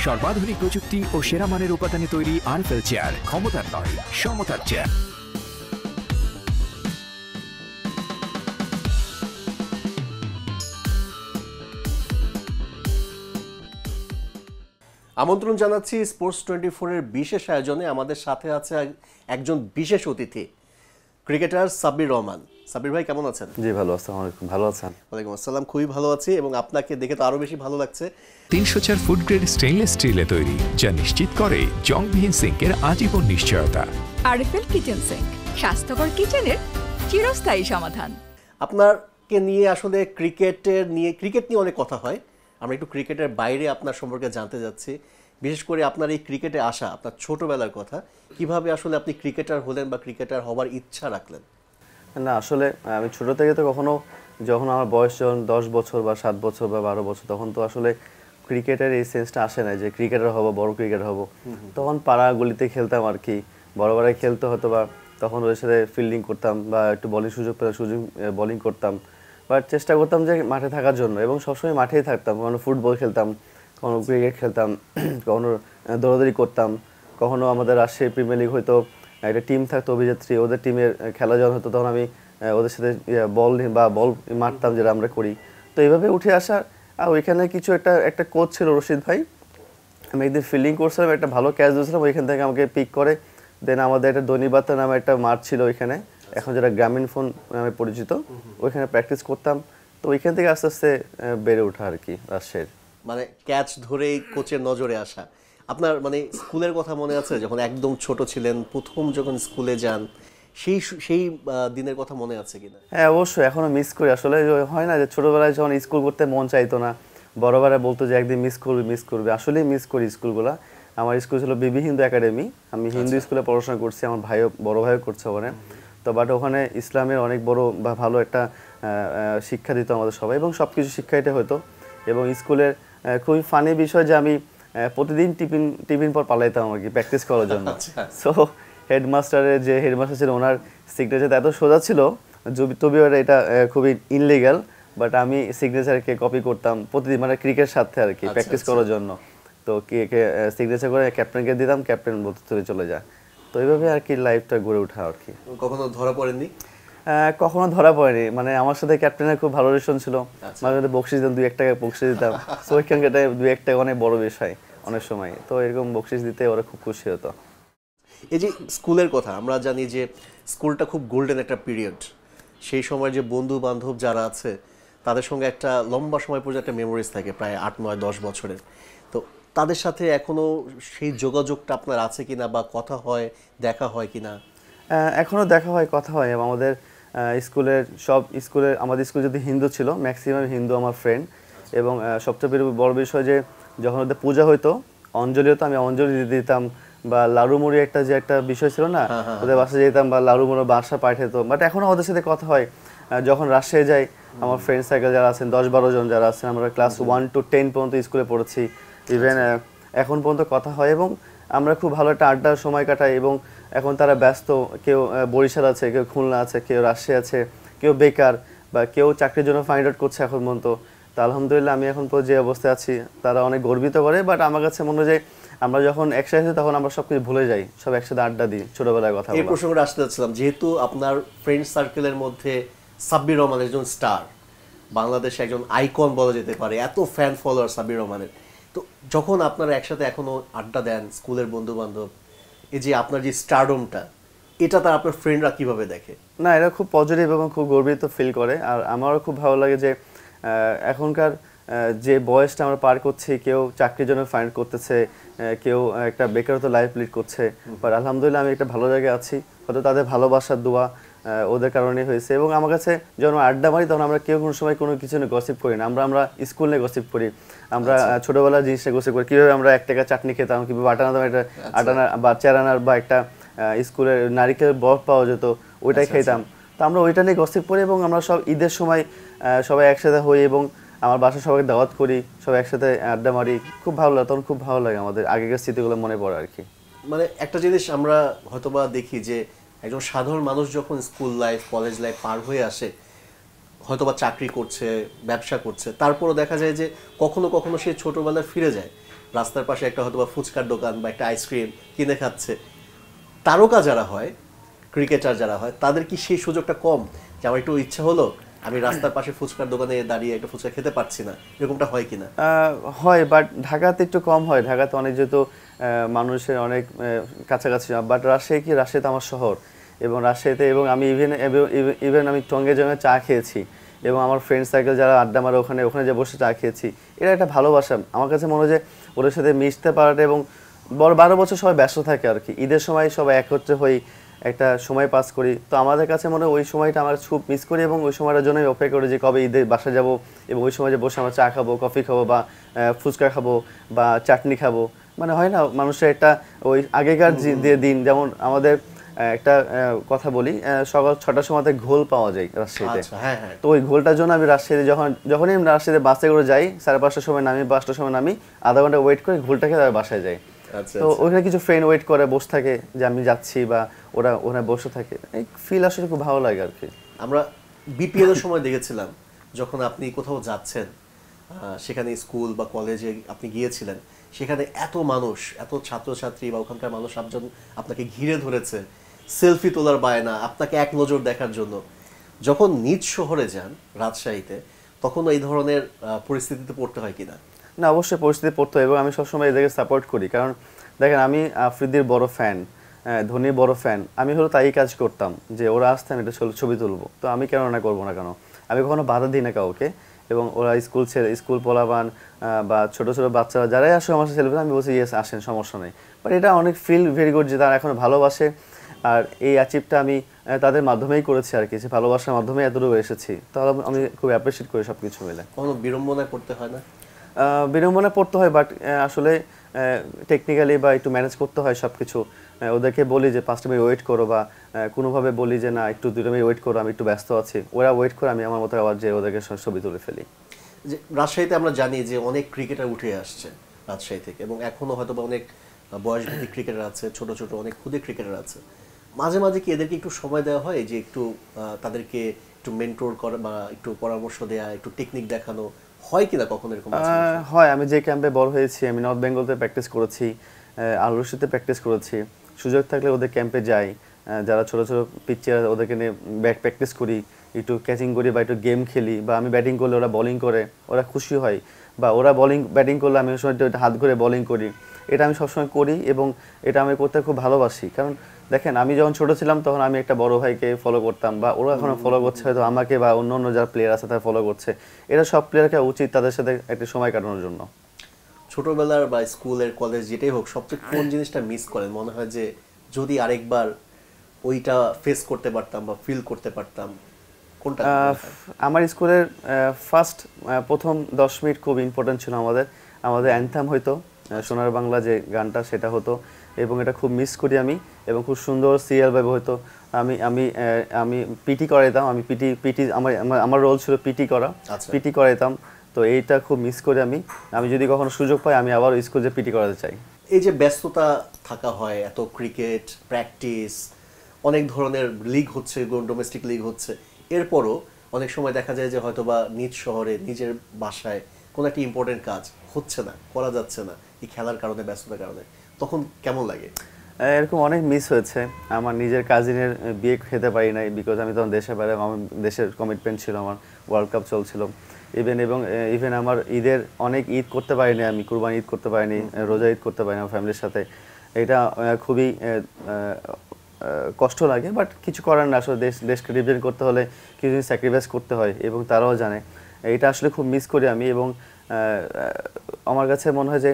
সর্বাধুনিক প্রযুক্তি ও সেরা মানের উপাদানে তৈরি আরএফএল চেয়ার, ক্ষমতার নয় সমতার চেয়ার। আমন্ত্রণ জানাচ্ছি স্পোর্টস 24 এর বিশেষ আয়োজনে। আমাদের সাথে আছে একজন বিশেষ অতিথি, ক্রিকেটার সাব্বির রহমান। সাব্বির ভাই কেমন আছেন? জি ভালো, আসসালামু আলাইকুম। ভালো আছেন? ওয়ালাইকুম আসসালাম, খুবই ভালো আছি এবং আপনাকে দেখে তো আরো বেশি ভালো লাগছে। 304 ফুড গ্রেড স্টেইনলেস স্টিলে তৈরি, যা নিশ্চিত করে জংবিহীন সিঙ্কের আজীবন নিশ্চয়তা। আরএফএল কিচেন সিঙ্ক, স্বাস্থ্যকর কিচেনের চিরস্থায়ী সমাধান। আপনাকে নিয়ে আসলে ক্রিকেট নিয়ে অনেক কথা হয়। আমরা একটু ক্রিকেটের বাইরে আপনার সম্পর্কে জানতে যাচ্ছি, বিশেষ করে আপনার এই ক্রিকেটে আসা, আপনার ছোটবেলার কথা, কিভাবে আসলে আপনি ক্রিকেটার হলেন বা ক্রিকেটার হওয়ার ইচ্ছা রাখলেন? না আসলে আমি ছোট থেকে তো কখনো, যখন আমার বয়স যখন 10 বছর বা 7 বছর বা 12 বছর, তখন তো আসলে ক্রিকেটের এই সেন্সটা আসে না যে ক্রিকেটার হব, বড় ক্রিকেটার হব। তখন পাড়া গলিতে খেলতাম আর কি, বড় বড় খেলতে হতো, বা তখন ওদের সাথে ফিল্ডিং করতাম বা একটু বলিং সুযোগ পেলে বোলিং করতাম, বাট চেষ্টা করতাম যে মাঠে থাকার জন্য, এবং সবসময় মাঠেই থাকতাম। কখনো ফুটবল খেলতাম, কখনো ক্রিকেট খেলতাম, কখনো দৌড়াদৌড়ি করতাম, কখনো আমাদের রাজশাহী প্রিমিয়ার লিগ হয়তো একটা টিম থাকতো অভিযাত্রী, ওদের টিমের খেলা যখন হতো তখন আমি ওদের সাথে বল মারতাম, যেটা আমরা করি। তো এইভাবে উঠে আসা। আর ওইখানে কিছু একটা কোচ ছিল রশিদ ভাই, আমি একদিন ফিল্ডিং করছিলাম, একটা ভালো ক্যাচ দিয়েছিলাম, ওইখান থেকে আমাকে পিক করে দেন আমাদের একটা দনিবাতা নামে একটা মাঠ ছিল ওইখানে, এখন যেটা গ্রামীণ ফোন নামে পরিচিত, ওইখানে প্র্যাকটিস করতাম। তো ওইখান থেকে আস্তে আস্তে বেড়ে ওঠা আর কি রাজশাহীর। মানে ক্যাচ ধরেই কোচের নজরে আসা। আপনার মানে স্কুলের কথা মনে আছে, যখন একদম ছোট ছিলেন, প্রথম যখন স্কুলে যান, সেই দিনের কথা মনে আছে কিনা? হ্যাঁ অবশ্যই, এখনো মিস করি। আসলে হয় না যে ছোটবেলায় যখন স্কুল করতে মন চাইতো না, বড়বেলা বলতো যে একদিন মিস করবে। আসলেই মিস করি স্কুলগুলো। আমার স্কুল ছিল বিবি হিন্দু একাডেমি, আমি হিন্দু স্কুলে পড়াশোনা করছি, আমার বড় ভাইও করছে ওখানে। তো বাট ওখানে ইসলামের অনেক বড় বা ভালো একটা শিক্ষা দিত আমাদের সবাই, এবং সব কিছু শিক্ষা এটা হতো। এবং স্কুলের খুবই ফানি বিষয় যে আমি প্রতিদিন টিফিন পর পালাইতাম আর কি প্র্যাকটিস করার জন্য। সো হেডমাস্টার ছিল, ওনার সিগনেচার এত সোজা ছিল, তবে এটা খুবই ইনলিগাল, বাট আমি সিগনেচারকে কপি করতাম প্রতিদিন, মানে ক্রিকেট সাথে আর কি প্র্যাকটিস করার জন্য। তো সিগনেচার করে ক্যাপ্টেনকে দিতাম, ক্যাপ্টেন বলতে তুলে চলে যায়। তো এইভাবে আর কি লাইফটা গড়ে ওঠা আর কি। কখনো ধরা পড়েননি? কখনো ধরা পড়েনি, মানে আমার সাথে ক্যাপ্টেনের খুব ভালো রিলেশন ছিল, মাঝে মাঝে বকশিস দিতাম, 2-1 টাকা বকশিস দিতাম। সো ওইখানকার 2-1 টাকা অনেক বড় বিষয় অনেক সময়, তো এরকম বকশিস দিতে ওরা খুব খুশি হতো। এই যে স্কুলের কথা, আমরা জানি যে স্কুলটা খুব গোল্ডেন একটা পিরিয়ড। সেই সময় যে বন্ধু বান্ধব যারা আছে তাদের সঙ্গে একটা লম্বা সময় পর্যন্ত একটা মেমোরিজ থাকে, প্রায় 8-9-10 বছরের। তো তাদের সাথে এখনো সেই যোগাযোগটা আপনার আছে কিনা, বা কথা হয়, দেখা হয় কিনা? এখনো দেখা হয়, কথা হয়। আমাদের আমাদের স্কুল যদি হিন্দু ছিল, ম্যাক্সিমাম হিন্দু আমার ফ্রেন্ড। এবং সবচেয়ে বড় বিষয় যে যখন ওদের পূজা হইতো, অঞ্জলি হতো, আমি অঞ্জলি দিয়ে দিতাম, বা লাড়ু মুড়ি একটা বিষয় ছিল না, ওদের বাসায় যেতাম বা লাড়ু মুড়ো বাসা পাঠাতো। বাট এখনো ওদের সাথে কথা হয়। যখন রাজশাহী যাই, আমার ফ্রেন্ড সার্কেল যারা আছেন 10-12 জন যারা আছেন, আমরা ক্লাস 1 to 10 পর্যন্ত স্কুলে পড়েছি। ইভেন এখন পর্যন্ত কথা হয় এবং আমরা খুব ভালো একটা আড্ডার সময় কাটাই। এবং এখন তারা ব্যস্ত, কেউ বরিশাল আছে, কেউ খুলনা আছে, কেউ রাজশাহী আছে, কেউ বেকার, বা কেউ চাকরির জন্য ফাইন্ড আউট করছে এখন পর্যন্ত। তো আলহামদুলিল্লাহ আমি এখন যে অবস্থায় আছি তারা অনেক গর্বিত করে। বাট আমার কাছে মনে হয় যে আমরা যখন একসাথে, তখন আমরা সবকিছু ভুলে যাই, সব একসাথে আড্ডা দিই, ছোটবেলার কথা। এই প্রসঙ্গে আসতে চাচ্ছিলাম, যেহেতু আপনার ফ্রেন্ড সার্কেলের মধ্যে সাব্বির রহমান একজন স্টার, বাংলাদেশে একজন আইকন বলা যেতে পারে, এত ফ্যান ফলোয়ার সাব্বির রহমানের। তো যখন আপনারা একসাথে এখনো আড্ডা দেন, স্কুলের বন্ধু বান্ধব, এই যে আপনার যে স্টারডমটা, এটা তার আপনার ফ্রেন্ডরা কিভাবে দেখে? না, এটা খুব পজিটিভ এবং খুব গর্বিত ফিল করে। আর আমারও খুব ভালো লাগে যে এখনকার যে বয়সটা আমরা পার করছি, কেউ চাকরির জন্য ফাইন্ড করতেছে, কেউ একটা বেকারত্ব লাইফ লিড করছে। বাট আলহামদুলিল্লাহ আমি একটা ভালো জায়গায় আছি, হয়তো তাদের ভালোবাসার দোয়া ওদের কারণে হয়েছে। এবং আমার কাছে যখন আড্ডা মারি, তখন আমরা কেউ কোনো সময় কোনো কিছু নিয়ে গসিপ করি না, আমরা স্কুল নিয়ে গসিপ করি। আমরা ছোটবেলার জিনিসটা গসিপ করি, কীভাবে আমরা 1 টাকা চাটনি খেতাম, কীভাবে আটানা বা চেরানার বা একটা স্কুলের নারিকেল বরফ পাওয়া যেত, ওইটাই খেতাম। তো আমরা ওইটা নিয়ে গসিপ করি, এবং আমরা সব ঈদের সময় সবাই একসাথে হই, এবং আমার বাসায় সবাইকে দাওয়াত করি, সবাই একসাথে আড্ডা মারি। খুব ভালো লাগে, তখন খুব ভালো লাগে, আমাদের আগেকার স্মৃতিগুলো মনে পড়ে আর কি। মানে একটা জিনিস আমরা হয়তোবা দেখি যে একজন সাধারণ মানুষ যখন স্কুল লাইফ, কলেজ লাইফ পার হয়ে আসে, হয়তোবা চাকরি করছে, ব্যবসা করছে, তারপরও দেখা যায় যে কখনো কখনো সে ছোটবেলায় ফিরে যায়, রাস্তার পাশে একটা হয়তোবা ফুচকার দোকান বা একটা আইসক্রিম কিনে খাচ্ছে। তারকা যারা হয়, ক্রিকেটার যারা হয়, তাদের কি সেই সুযোগটা কম যে আমার একটু ইচ্ছা হলো আমি রাস্তার পাশে ফুচকার দোকানে দাঁড়িয়ে একটা ফুচকা খেতে পারছি না, এরকমটা হয় কিনা? হয়, বাট ঢাকাতে একটু কম হয়। ঢাকাতে অনেক যেহেতু মানুষের অনেক কাছাকাছি, বাট রাজশাহীতে আমার শহর, এবং রাজশাহীতে এবং আমি ইভেন আমি টঙ্গে জঙ্গে চা খেয়েছি, এবং আমার ফ্রেন্ড সার্কেল যারা আড্ডা মারে ওখানে যে বসে চা খেয়েছি, এটা একটা ভালোবাসা। আমার কাছে মনে হয় যে ওদের সাথে মিশতে পারাটা, এবং 12 বছর সবাই ব্যস্ত থাকে আর কি, ঈদের সময় সবাই একত্রে হই, একটা সময় পাস করি। তো আমাদের কাছে মনে হয় ওই সময়টা আমার খুব মিস করি, এবং ওই সময়টার জন্য আমি অপেক্ষা করি যে কবে ঈদের বাসা যাব, এবং ওই সময় যে বসে আমরা চা খাবো, কফি খাবো, বা ফুচকা খাবো, বা চাটনি খাবো। মানে হয় না মানুষের একটা ওই আগেকার দিন, যেমন আমাদের একটা কথা বলি, সকাল 6টার সময়তে ঘোল পাওয়া যায় রাজশাহীতে। তো ওই ঘোলটার জন্য আমি রাজশাহীতে যখনই আমি রাজশাহীতে বাসে করে যাই, 5:30টার সময় নামি, 5টার সময় নামি, আধা ঘন্টা ওয়েট করে ঘোলটাকে তারপর বাসায় যাই। তো ওখানে কিছু ফ্রেন্ড ওয়েট করে বসে থাকে যে আমি যাচ্ছি, বা ওরা ওখানে বসে থাকে, এই ফিল আসলে খুব ভালো লাগে আর কি। আমরা বিপিএল এর সময় দেখেছিলাম যখন আপনি কোথাও যাচ্ছেন, সেখানে স্কুল বা কলেজে আপনি গিয়েছিলেন, সেখানে এত মানুষ, এত ছাত্রছাত্রী বা ওখানকার মানুষ আপনাকে ঘিরে ধরেছে, সেলফি তোলার বায়না, আপনাকে এক নজর দেখার জন্য। যখন নিজ শহরে যান রাজশাহীতে, তখন এই ধরনের পরিস্থিতিতে পড়তে হয় কিনা? না, অবশ্যই পরিস্থিতি পড়তে হয়, এবং আমি সবসময় এদেরকে সাপোর্ট করি। কারণ দেখেন, আমি আফ্রিদির বড় ফ্যান, ধোনির বড় ফ্যান। আমি হলো তাই কাজ করতাম যে ওরা আসতেন, এটা ছবি তুলবো, তো আমি কেন না করবো না কেন? আমি কখনো বাধা দিই না কাউকে, এবং ওরা স্কুল পোলাবান বা ছোট ছোট বাচ্চারা যারাই আসে আমার সাথে সেলফি, আমি বলছি ইয়েস আসেন, সমস্যা নেই। বাট এটা অনেক ফিল ভেরি গুড যে তারা এখন ভালোবাসে, আর এই অ্যাচিভটা আমি তাদের মাধ্যমেই করেছি আর কি, যে ভালোবাসার মাধ্যমে এতটুকু এসেছি। তাহলে আমি খুব অ্যাপ্রিশিয়েট করি সব কিছু মিলে। কোনো বিড়ম্বনায় পড়তে হয় না? বিড়ম্বনায় পড়তে হয়, বাট আসলে টেকনিক্যালি বা একটু ম্যানেজ করতে হয় সব কিছু। ওদেরকে বলি যে 5টা মিনিট ওয়েট করো, বা কোনোভাবে বলি যে না একটু 2টা মিনিট ওয়েট করো, আমি একটু ব্যস্ত আছি, ওরা ওয়েট করে, আমি আমার মতো আবার যে ওদেরকে ছবি তুলে ফেলি। যে রাজশাহীতে আমরা জানি যে অনেক ক্রিকেটার উঠে আসছে রাজশাহী থেকে, এবং এখনো হয়তো বা অনেক বয়সভিত্তিক ক্রিকেটার আছে, ছোট ছোট অনেক ক্ষুদে ক্রিকেটার আছে। মাঝে মাঝে কি এদেরকে একটু সময় দেওয়া হয়, যে একটু তাদেরকে একটু মেন্টর করা, বা একটু পরামর্শ দেওয়া, একটু টেকনিক দেখানো হয় কিনা কখনো এরকম? হয়, আমি যে ক্যাম্পে বড় হয়েছি, আমি নর্থ বেঙ্গলতে প্র্যাকটিস করেছি, আলরশিতে প্র্যাকটিস করেছি। সুযোগ থাকলে ওদের ক্যাম্পে যাই, যারা ছোটো ছোটো পিচ্ছে ওদেরকে নিয়ে প্র্যাকটিস করি, একটু ক্যাচিং করি, বা একটু গেম খেলি, বা আমি ব্যাটিং করলে ওরা বোলিং করে, ওরা খুশি হয়, বা ওরা ব্যাটিং করলে আমি ওই সময় হাত ঘুরে বোলিং করি। এটা আমি সবসময় করি, এবং এটা আমি করতে খুব ভালোবাসি। কারণ দেখেন, আমি যখন ছোট ছিলাম তখন আমি একটা বড় ভাইকে ফলো করতাম, বা ওরা এখনো ফলো করছে হয়তো আমাকে, বা অন্য অন্য যারা প্লেয়ার আছে তারা ফলো করছে। এটা সব প্লেয়ারকে উচিত তাদের সাথে একটা সময় কাটানোর জন্য। ছোটবেলার বা স্কুলের কলেজ যেটাই হোক, সবচেয়ে কোন জিনিসটা মিস করেন? মনে হয় যে যদি আরেকবার ওইটা ফেস করতে পারতাম বা ফিল করতে পারতাম, কোনটা? আমার স্কুলের প্রথম 10 মিনিট খুব ইম্পর্টেন্ট ছিল। আমাদের অ্যান্থাম হইতো, সোনার বাংলা যে গানটা, সেটা হতো, এবং এটা খুব মিস করি আমি। এবং খুব সুন্দর সিরিয়াল ভাবে হতো। আমি পিটি করাইতাম, পিটি আমার রোল ছিল পিটি করা, পিটি করাইতাম। তো এইটা খুব মিস করি আমি যদি কখনো সুযোগ পাই আমি আবার স্কুলে পিটি করাতে চাই। এই যে ব্যস্ততা থাকা হয়, এত ক্রিকেট প্র্যাকটিস, অনেক ধরনের লিগ হচ্ছে, ডোমেস্টিক লিগ হচ্ছে, এরপরও অনেক সময় দেখা যায় যে হয়তোবা নিজ শহরে নিজের বাসায় কোনো একটা ইম্পর্টেন্ট কাজ হচ্ছে না, করা যাচ্ছে না এই খেলার কারণে, ব্যস্ততার কারণে, তখন কেমন লাগে? এরকম অনেক মিস হয়েছে। আমার নিজের কাজিনের বিয়ে খেতে পারি নাই, বিকজ আমি তখন দেশের বাইরে, আমার দেশের কমিটমেন্ট ছিল, আমার ওয়ার্ল্ড কাপ চলছিল। ইভেন আমার অনেক ঈদ করতে পারিনি, আমি কুরবানি ঈদ করতে পারিনি, রোজা ঈদ করতে পারিনি আমার ফ্যামিলির সাথে। এটা খুবই কষ্ট লাগে, বাট কিছু করার না। আসলে দেশকে রিপ্রেজেন্ট করতে হলে কিছু স্যাক্রিফাইস করতে হয়, এবং তারাও জানে। এটা আসলে খুব মিস করি আমি, এবং আমার কাছে মনে হয় যে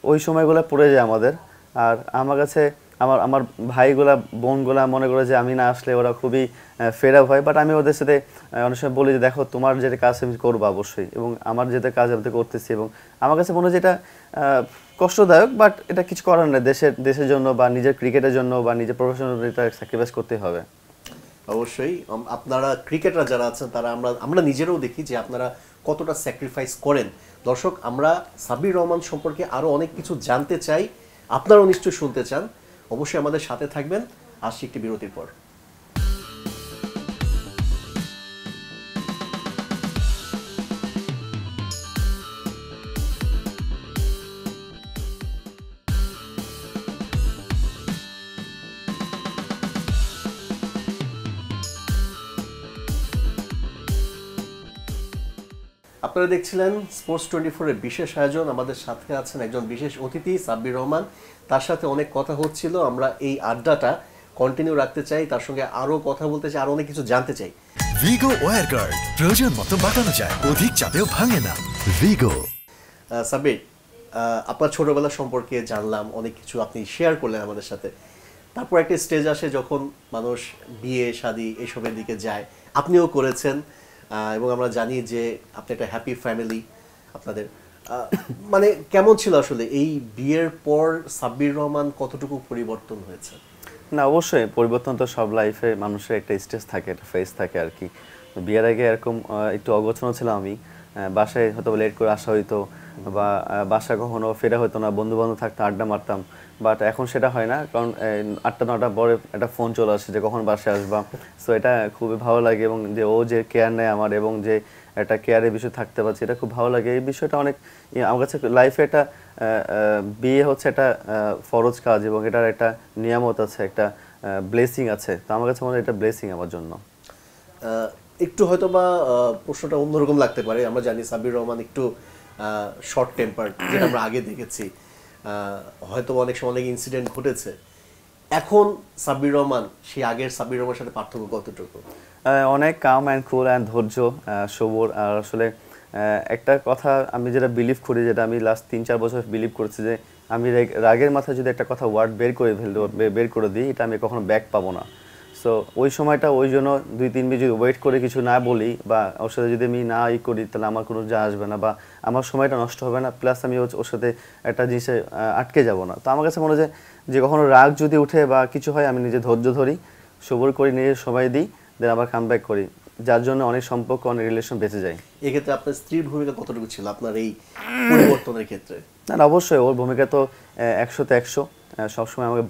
ওই সময়গুলো পড়ে যায় আমাদের। আর আমার কাছে আমার ভাইগুলা বোনগুলা মনে করে যে আমি না আসলে ওরা খুবই ফেড আপ হয়, বাট আমি ওদের সাথে অনেক সময় বলি যে দেখো, তোমার যেটা কাজ আমি করবো অবশ্যই, এবং আমার যেটা কাজ আমি করতেছি। এবং আমার কাছে মনে হয় যে এটা কষ্টদায়ক, বাট এটা কিছু করার নেই। দেশের জন্য, বা নিজের ক্রিকেটের জন্য, বা নিজের প্রফেশনাল এটা স্যাক্রিফাইস করতে হবে। অবশ্যই আপনারা ক্রিকেটার যারা আছেন তারা আমরা নিজেরাও দেখি যে আপনারা কতটা স্যাক্রিফাইস করেন। দর্শক, আমরা সাব্বির রহমান সম্পর্কে আরও অনেক কিছু জানতে চাই, আপনারাও নিশ্চয়ই শুনতে চান। অবশ্যই আমাদের সাথে থাকবেন। আসছি একটি বিরতির পর। আপনারা দেখছিলেন স্পোর্টস 24 এর বিশেষ আয়োজন। আমাদের সাথে আছেন একজন বিশেষ অতিথি সাব্বির রহমান। তার সাথে অনেক কথা হচ্ছিল, আমরা এই আড্ডাটা কন্টিনিউ রাখতে চাই, তার সঙ্গে আরো কথা বলতে চাই, আরো অনেক কিছু জানতে চাই। ভিগো ওয়্যার গার্ড প্রয়োজন মতো বাটানো যায়, অধিক চাপেও ভাঙে না। ভিগো। সাব্বির, আপনার ছোটবেলা সম্পর্কে জানলাম, অনেক কিছু আপনি শেয়ার করলেন আমাদের সাথে। তারপর একটা স্টেজ আসে যখন মানুষ বিয়ে শাদী এসবের দিকে যায়, আপনিও করেছেন, এবং আমরা জানি যে আপনি একটা হ্যাপি ফ্যামিলি আপনাদের। মানে কেমন ছিল আসলে এই বিয়ের পর সাব্বির রহমান, কতটুকু পরিবর্তন হয়েছে? না, অবশ্যই পরিবর্তন তো সব লাইফে মানুষের একটা স্টেজ থাকে, একটা ফেজ থাকে আর কি। বিয়ের আগে এরকম একটু অগোছালো ছিলাম আমি, বাসায় হয়তো লেট করে আসা হইতো, বা বাসা কখনো ফেরা হতো না, বন্ধু বান্ধব থাকতো, আড্ডা মারতাম। বাট এখন সেটা হয় না, কারণ 8টা-9টা পরে একটা ফোন চলে আসে যে কখন বাসায় আসবা। সো এটা খুবই ভালো লাগে, এবং যে ও যে কেয়ার নেয় আমার, এবং যে একটা কেয়ারের বিষয় থাকতে পারছে, এটা খুব ভালো লাগে। এই বিষয়টা অনেক আমার কাছে লাইফে একটা বিয়ে হচ্ছে একটা ফরজ কাজ, এবং এটার একটা নিয়ামত আছে, একটা ব্লেসিং আছে। তো আমার কাছে মনে হয় এটা ব্লেসিং আমার জন্য। একটু হয়তো বা প্রশ্নটা অন্যরকম লাগতে পারে। আমরা জানি সাব্বির রহমান একটু শর্ট টেম্পার, যেটা আমরা আগে দেখেছি, হয়তো অনেক সময় অনেক ইনসিডেন্ট ঘটেছে। এখন সাব্বির রহমান সেই আগের সাব্বির রহমানের সাথে পার্থক্য কতটুকু? অনেক কাম অ্যান্ড কুল অ্যান্ড ধৈর্য, সবর। আর আসলে একটা কথা আমি যেটা বিলিভ করি, যেটা আমি লাস্ট 3-4 বছর বিলিভ করছি, যে আমি রাগের মাথায় যদি একটা কথা ওয়ার্ড বের করে দিই, এটা আমি কখনো ব্যাক পাবো না। সো ওই সময়টা ওই জন্য 2-3 মিনিট যদি ওয়েট করে কিছু না বলি, বা ওর সাথে যদি আমি না করি, তাহলে আমার কোনো যা আসবে না, বা আমার সময়টা নষ্ট হবে না, প্লাস আমি ওর সাথে একটা জিনিসে আটকে যাব না। তো আমার কাছে মনে হয় যে কখনো রাগ যদি উঠে বা কিছু হয়, আমি নিজে ধৈর্য ধরি, সবর করি, নিজের সময় দিই, দেন আবার কাম ব্যাক করি, যার জন্য অনেক সম্পর্ক, অনেক রিলেশন বেঁচে যায়। এক্ষেত্রে আপনার স্ত্রীর ভূমিকা কতটুকু ছিল আপনার এই পরিবর্তনের ক্ষেত্রে? না, অবশ্যই ওর ভূমিকা তো 100-তে 100। সবসময় আমাকে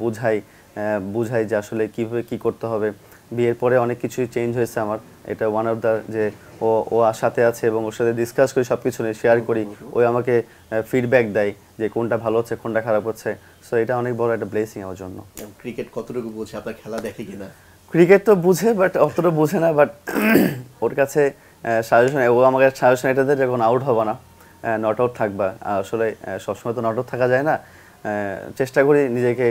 বুঝাই যে আসলে কীভাবে কী করতে হবে। বিয়ের পরে অনেক কিছুই চেঞ্জ হয়েছে আমার। এটা ওয়ান অফ দ্য, যে ও সাথে আছে, এবং ওর সাথে ডিসকাস করি, সব কিছু নিয়ে শেয়ার করি। ওই আমাকে ফিডব্যাক দেয় যে কোনটা ভালো হচ্ছে, কোনটা খারাপ হচ্ছে। সো এটা অনেক বড় একটা ব্লেসিং আমার জন্য। ক্রিকেট কতটুকু বোঝে, আপনার খেলা দেখে কিনা? ক্রিকেট তো বুঝে, বাট অতটা বুঝে না। বাট ওর কাছে সাজেশন, ও আমাকে সাজেশন এটা দেয়, যখন আউট হবে না, নট আউট থাকবা। আসলে সবসময় তো নট আউট থাকা যায় না। চেষ্টা করি নিজেকে,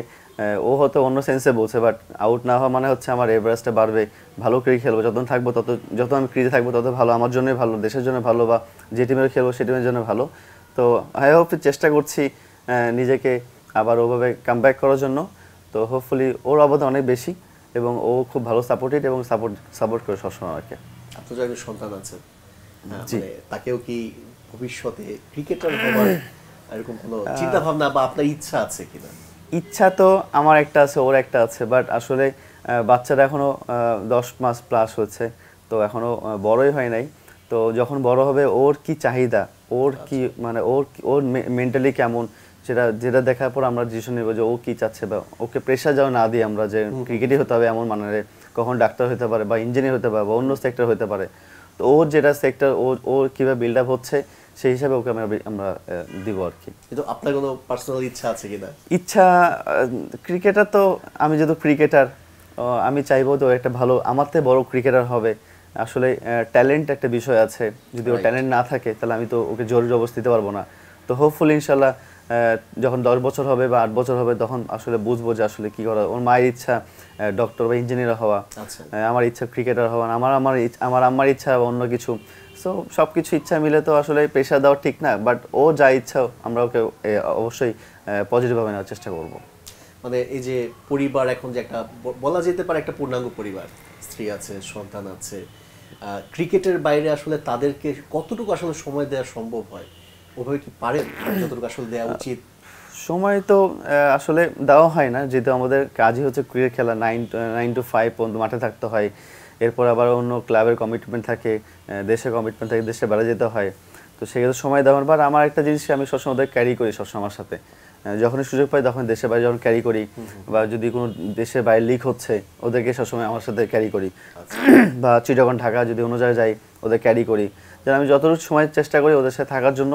ও হয়তো অন্য সেন্সে বলছে, বাট আউট না হওয়া মানে হচ্ছে আমার এভারেজটা বাড়বে, ভালো ক্রিকেট খেলবো, যত থাকবো যত আমি ক্রিজে থাকবো তত ভালো, আমার জন্যই ভালো, দেশের জন্য ভালো, বা যে টিমের খেলবো সে টিমের জন্য ভালো। তো আই হোপ চেষ্টা করছি নিজেকে আবার ওভাবে কাম ব্যাক করার জন্য। তো হোপফুলি ওর অবদান অনেক বেশি, এবং ও খুব ভালো সাপোর্টেড, এবং সাপোর্ট করে সবসময় আমাকে। আপনার একজন সন্তান আছে, মানে তাকেও কি ভবিষ্যতে ক্রিকেটার হওয়ার এরকম কোনো চিন্তা ভাবনা বা আপনার ইচ্ছা আছে কিনা? ইচ্ছা তো আমার একটা আছে, ওর একটা আছে, বাট আসলে বাচ্চারা এখনো 10 মাস প্লাস হচ্ছে, তো এখনো বড়ই হয় নাই। তো যখন বড় হবে, ওর কি চাহিদা, ওর কি মানে ওর মেন্টালি কেমন, যেটা দেখার পর আমরা ডিসিশন নেব যে ও কি চাচ্ছে, বা ওকে প্রেশার যেন না দিই আমরা যে ক্রিকেটই হতে হবে এমন মানে, কখন ডাক্তার হতে পারে, বা ইঞ্জিনিয়ার হতে পারে, বা অন্য সেক্টর হতে পারে। তো ওর যেটা সেক্টর, ওর কীভাবে বিল্ড আপ হচ্ছে, সেই হিসাবে ওকে আমরা দিব আর কি। কিন্তু আপনার কোনো পার্সোনাল ইচ্ছা আছে কিনা? ইচ্ছা, ক্রিকেটার তো আমি যেহেতু ক্রিকেটার, আমি চাইবো তো একটা ভালো, আমার থেকে বড় ক্রিকেটার হবে। আসলে ট্যালেন্ট একটা বিষয় আছে, যদি ওর ট্যালেন্ট না থাকে, তাহলে আমি তো ওকে জোর জবরদস্তি দিতে পারবো না। তো হোপফুলি ইনশাল্লাহ যখন 10 বছর হবে বা 8 বছর হবে, তখন আসলে বুঝবো যে আসলে কি করা। ওর মায়ের ইচ্ছা ডক্টর বা ইঞ্জিনিয়ার হওয়া, আমার ইচ্ছা ক্রিকেটার হওয়া, আমার আম্মার ইচ্ছা অন্য কিছু। সো সব কিছু ইচ্ছা মিলে তো আসলে প্রেশার দেওয়া ঠিক না, বাট ও যা ইচ্ছা আমরা ওকে অবশ্যই পজিটিভভাবে নেওয়ার চেষ্টা করব। মানে এই যে পরিবার, এখন যে একটা বলা যেতে পারে একটা পূর্ণাঙ্গ পরিবার, স্ত্রী আছে, সন্তান আছে, ক্রিকেটের বাইরে আসলে তাদেরকে কতটুকু আসলে সময় দেওয়া সম্ভব হয়? ওভাবে কি পারেন, যতটুকু আসলে দেওয়া উচিত? সময় তো আসলে দেওয়া হয় না, যেহেতু আমাদের কাজই হচ্ছে ক্রিকেট খেলা। 9 to 5 পর্যন্ত মাঠে থাকতে হয়। এরপর আবার অন্য ক্লাবের কমিটমেন্ট থাকে, দেশের কমিটমেন্ট থাকে, দেশে বেড়া যেতে হয়। তো সেক্ষেত্রে সময় দেওয়ার পর আমার একটা জিনিস আমি সবসময় ওদের ক্যারি করি, সবসময় আমার সাথে যখনই সুযোগ পাই, তখন দেশের বাইরে যখন ক্যারি করি, বা যদি কোনো দেশের বাইরে লিক হচ্ছে, ওদেরকে সবসময় আমার সাথে ক্যারি করি। বা চিটাগং, ঢাকা যদি অন্য জায়গায় যাই, ওদের ক্যারি করি, যেন আমি যতটুকু সময় চেষ্টা করি ওদের সাথে থাকার জন্য।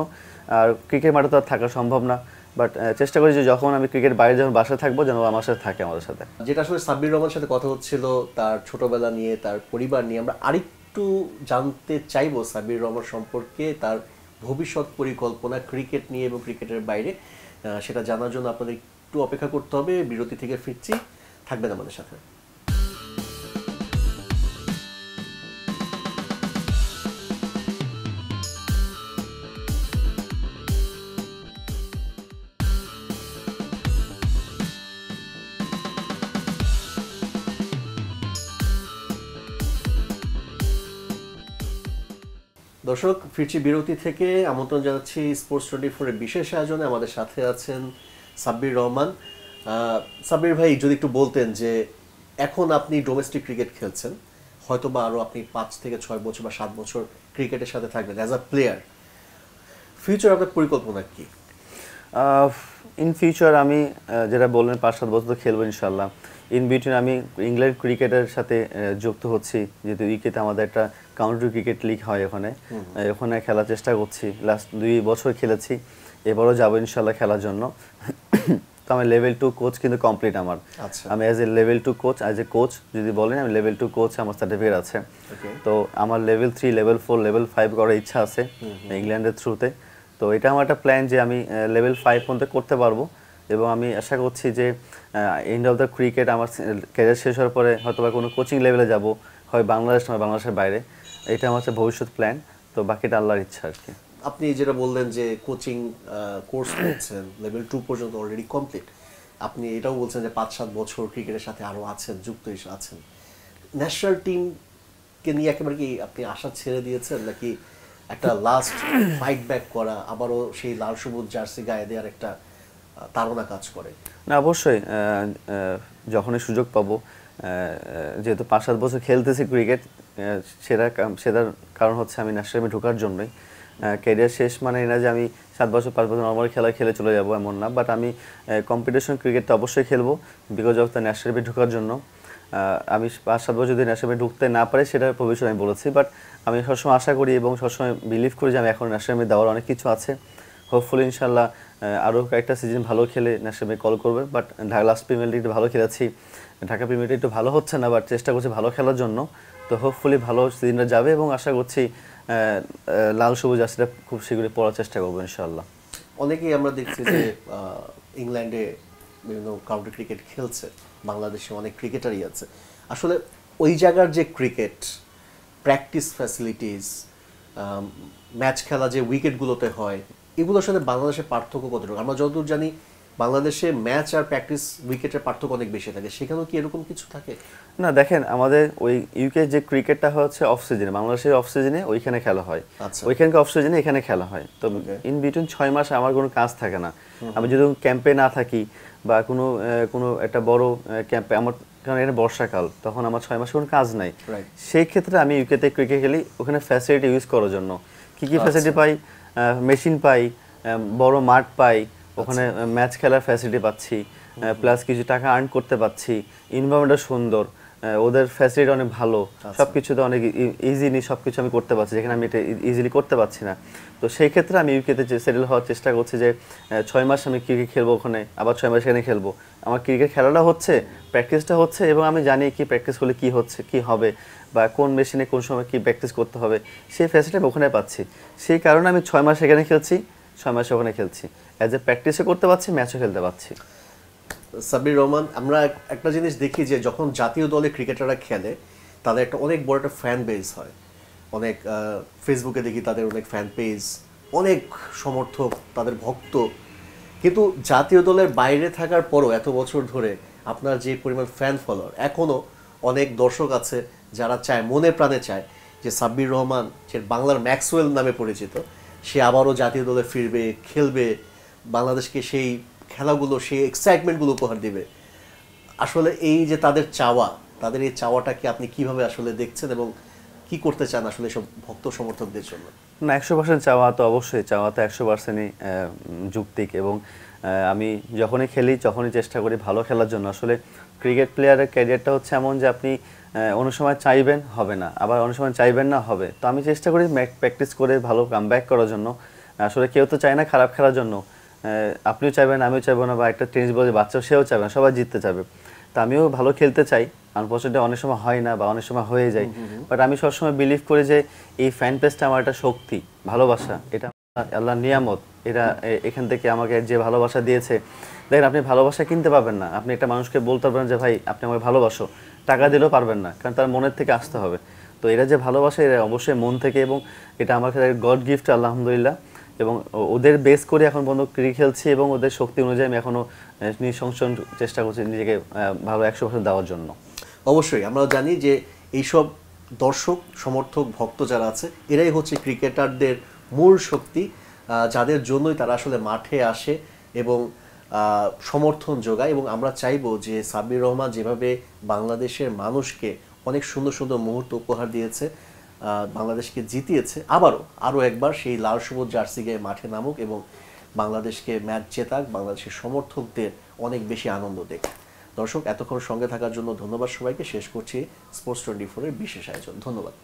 আর ক্রিকেট মাঠে তো আর থাকা সম্ভব না, বাট চেষ্টা করি যে যখন আমি ক্রিকেট বাইরে যখন বাসায় থাকবো, যেন আমার সাথে থাকে, আমাদের সাথে। যেটা আসলে সাব্বির রহমানের সাথে কথা হচ্ছিল তার ছোটবেলা নিয়ে, তার পরিবার নিয়ে, আমরা আরেকটু একটু জানতে চাইবো সাব্বির রহমান সম্পর্কে, তার ভবিষ্যৎ পরিকল্পনা ক্রিকেট নিয়ে এবং ক্রিকেটের বাইরে। সেটা জানার জন্য আপনাদের একটু অপেক্ষা করতে হবে। বিরতি থেকে ফিরছি, থাকবেন আমাদের সাথে। দর্শক, ফিরছি বিরতি থেকে। আমন্ত্রণ জানাচ্ছি স্পোর্টস 24-এর বিশেষ আয়োজনে। আমাদের সাথে আছেন সাব্বির রহমান। সাব্বির ভাই, যদি একটু বলতেন যে এখন আপনি ডোমেস্টিক ক্রিকেট খেলছেন, হয়তো বা আরও আপনি 5 থেকে 6 বছর বা 7 বছর ক্রিকেটের সাথে থাকবেন অ্যাজ আ প্লেয়ার, ফিউচার আপনার পরিকল্পনা কি? ইন ফিউচার আমি যেটা বললেন 5-7 বছর তো খেলবো ইনশাল্লাহ। ইন বিটুইন আমি ইংল্যান্ড ক্রিকেটের সাথে যুক্ত হচ্ছি, যেহেতু ইউকেতে আমাদের একটা কাউন্টি ক্রিকেট লিগ হয়, ওখানে খেলার চেষ্টা করছি। লাস্ট 2 বছর খেলেছি, এবারও যাবো ইনশাল্লাহ খেলার জন্য। তো আমার লেভেল 2 কোচ কিন্তু কমপ্লিট আমার। আমি as a level 2 coach, as a coach যদি বলেন আমি লেভেল 2 কোচ, আমার সার্টিফিকেট আছে। তো আমার লেভেল 3, লেভেল 4, লেভেল 5 করার ইচ্ছা আছে ইংল্যান্ডের থ্রুতে। তো এটা আমার একটা প্ল্যান যে আমি লেভেল 5 পর্যন্ত করতে পারবো, এবং আমি আশা করছি যে এন্ড অফ দ্য ক্রিকেট আমার ক্যারিয়ার শেষ হওয়ার পরে হয়তো বা কোনো কোচিং লেভেলে যাব, হয় বাংলাদেশ নয় বাংলাদেশের বাইরে। এটা আমার হচ্ছে ভবিষ্যৎ প্ল্যান। তো বাকিটা আল্লাহর ইচ্ছা আর কি। আপনি যেটা বললেন যে কোচিং কোর্স করছেন, লেভেল 2 পর্যন্ত অলরেডি কমপ্লিট। আপনি এটাও বলছেন যে 5-7 বছর ক্রিকেটের সাথে আরও আছেন, যুক্ত আছেন। ন্যাশনাল টিমকে নিয়ে একেবারে কি আপনি আশা ছেড়ে দিয়েছেন, নাকি একটা লাস্ট ফাইট ব্যাক করা, আবারও সেই লাল সবুজ জার্সি গায়ে দেওয়ার একটা তাড়না কাজ করে? না, অবশ্যই যখনই সুযোগ পাবো, যেহেতু 5-7 বছর খেলতেছি ক্রিকেট, সেটার কারণ হচ্ছে আমি ন্যাশনাল টিমে ঢোকার জন্যই। ক্যারিয়ার শেষ মানে না যে আমি 7 বছর 5 বছর নর্মাল খেলা খেলে চলে যাবো, এমন না। বাট আমি কম্পিটিশন ক্রিকেটটা অবশ্যই খেলবো, বিকজ অফ দ্য ন্যাশনাল টিমে ঢোকার জন্য। আমি 5-7 বছর যদি ন্যাশনাল টিমে ঢুকতে না পারি সেটা ভবিষ্যৎ আমি বলেছি, বাট আমি সবসময় আশা করি এবং সবসময় বিলিভ করি যে আমি এখন ন্যাশনাল টিমে দেওয়ার অনেক কিছু আছে। হোপফুলি ইনশাল্লাহ আরও কয়েকটা সিজন ভালো খেলে ন্যাশনাল টিমে কল করবে। বাট লাস্ট প্রিমিয়ার লিগ ভালো খেলেছি, ঢাকা প্রিমিয়ার লিগ একটু ভালো হচ্ছে না, বাট চেষ্টা করছি ভালো খেলার জন্য। তো হোপফুলি ভালো সিজনটা যাবে, এবং আশা করছি লাল সবুজ জার্সিটা খুব শীঘ্রই পড়ার চেষ্টা করবো ইনশাআল্লাহ। অনেকেই আমরা দেখছি যে ইংল্যান্ডে বিভিন্ন কাউন্টি ক্রিকেট খেলছে, বাংলাদেশে অনেক ক্রিকেটারই আছে। আসলে ওই জায়গার যে ক্রিকেট প্র্যাকটিস ফ্যাসিলিটিস, ম্যাচ খেলা যে উইকেটগুলোতে হয়, এগুলোর সাথে বাংলাদেশের পার্থক্য কতটুকু? আমরা যতদূর জানি বাংলাদেশে ম্যাচ আর প্র্যাকটিস উইকেটের পার্থক্য অনেক বেশি থাকে, সেখানেও কি এরকম কিছু থাকে? না, দেখেন আমাদের ওই ইউকে যে ক্রিকেটটা হচ্ছে অফ সিজনে, বাংলাদেশের অফ সিজনে ওইখানে খেলা হয়, ওইখানকার অফ সিজনে এখানে খেলা হয়। তো ইন বিটুইন 6 মাস আমার কোনো কাজ থাকে না। আমি যদি ক্যাম্পে না থাকি বা কোনো একটা বড় ক্যাম্পে, আমার কারণ এটা বর্ষাকাল, তখন আমার 6 মাসে কোনো কাজ নাই। সেই ক্ষেত্রে আমি ইউকেতে ক্রিকেট খেলি, ওখানে ফ্যাসিলিটি ইউজ করার জন্য কি ফ্যাসিলিটি পাই, মেশিন পাই, বড় মাঠ পাই, ওখানে ম্যাচ খেলার ফ্যাসিলিটি পাচ্ছি, প্লাস কিছু টাকা আর্ন করতে পাচ্ছি, এনভায়রনমেন্টটা সুন্দর, ওদের ফ্যাসিলিটি অনেক ভালো, সবকিছুতে অনেক ইজিলি সবকিছু আমি করতে পারছি, যেখানে আমি এটা ইজিলি করতে পারছি না। তো সেই ক্ষেত্রে আমি ইউকেতে সেটেল হওয়ার চেষ্টা করছি যে 6 মাস আমি ক্রিকেট খেলবো ওখানে, আবার 6 মাস এখানে খেলবো। আমার ক্রিকেট খেলাটা হচ্ছে, প্র্যাকটিসটা হচ্ছে, এবং আমি জানি কি প্র্যাকটিস করলে কি হচ্ছে, কি হবে, বা কোন মেশিনে কোন সময় কি প্র্যাকটিস করতে হবে, সেই ফ্যাসিলিটি আমি ওখানে পাচ্ছি। সেই কারণে আমি 6 মাস এখানে খেলছি, 6 মাস ওখানে খেলছি, অ্যাজ এ প্র্যাকটিসও করতে পারছি, ম্যাচও খেলতে পারছি। সাব্বির রহমান, আমরা একটা জিনিস দেখি যে যখন জাতীয় দলে ক্রিকেটাররা খেলে তাদের একটা অনেক বড় একটা ফ্যান বেস হয়, অনেক ফেসবুকে দেখি তাদের অনেক ফ্যান পেজ, অনেক সমর্থক, তাদের ভক্ত। কিন্তু জাতীয় দলের বাইরে থাকার পরও এত বছর ধরে আপনার যে পরিমাণ ফ্যান ফলোয়ার, এখনও অনেক দর্শক আছে যারা চায়, মনে প্রাণে চায় যে সাব্বির রহমান, যে বাংলার ম্যাক্সওয়েল নামে পরিচিত, সে আবারও জাতীয় দলে ফিরবে, খেলবে, বাংলাদেশকে সেই খেলাগুলো, সেই এক্সাইটমেন্টগুলো উপহার দিবে। আসলে এই যে তাদের চাওয়া, তাদের এই চাওয়াটাকে আপনি কিভাবে আসলে দেখছেন এবং কি করতে চান আসলে সব ভক্ত সমর্থকদের জন্য? না, 100% চাওয়া তো অবশ্যই, চাওয়া তো 100%ই যৌক্তিক, এবং আমি যখনই খেলি তখনই চেষ্টা করি ভালো খেলার জন্য। আসলে ক্রিকেট প্লেয়ারের ক্যারিয়ারটা হচ্ছে এমন যে আপনি অনেক সময় চাইবেন হবে না, আবার অনেক সময় চাইবেন না হবে। তো আমি চেষ্টা করি প্র্যাকটিস করে ভালো কামব্যাক করার জন্য। আসলে কেউ তো চায় না খারাপ খেলার জন্য, আপনিও চাইবেন, আমিও চাইবো না, বা একটা টেনিস বলের বাচ্চাও সেও চাইবে না, সবাই জিততে চাইবে। তো আমিও ভালো খেলতে চাই, আনফরচুনেটলি অনেক সময় হয় না বা অনেক সময় হয়ে যায়, বাট আমি সবসময় বিলিভ করি যে এই ফ্যান পেজটা আমার একটা শক্তি, ভালোবাসা, এটা আল্লাহর নিয়ামত। এটা এখান থেকে আমাকে যে ভালোবাসা দিয়েছে, দেখেন আপনি ভালোবাসা কিনতে পারবেন না, আপনি একটা মানুষকে বলতে পারবেন যে ভাই আপনি আমাকে ভালোবাসো, টাকা দিলেও পারবেন না, কারণ তার মনের থেকে আসতে হবে। তো এরা যে ভালোবাসে এরা অবশ্যই মন থেকে, এবং এটা আমার কাছে গড গিফট আলহামদুলিল্লাহ। এবং ওদের বেস করে এখন পর্যন্ত ক্রিকেট খেলছি এবং ওদের শক্তি অনুযায়ী আমি এখনো নিঃসংশয় চেষ্টা করছি নিজেকে ভালো 100% দেওয়ার জন্য। অবশ্যই আমরা জানি যে এইসব দর্শক সমর্থক ভক্ত যারা আছে এরাই হচ্ছে ক্রিকেটারদের মূল শক্তি, যাদের জন্যই তারা আসলে মাঠে আসে এবং সমর্থন যোগায়। এবং আমরা চাইবো যে সাব্বির রহমান যেভাবে বাংলাদেশের মানুষকে অনেক সুন্দর সুন্দর মুহূর্ত উপহার দিয়েছে, বাংলাদেশকে জিতিয়েছে, আরও একবার সেই লাল সবুজ জার্সি গায়ে মাঠে নামুক এবং বাংলাদেশকে ম্যাচ জেতাক, বাংলাদেশের সমর্থকদের অনেক বেশি আনন্দ দেখ। দর্শক, এতক্ষণ সঙ্গে থাকার জন্য ধন্যবাদ সবাইকে। শেষ করছি স্পোর্টস 24-এর বিশেষ আয়োজন। ধন্যবাদ।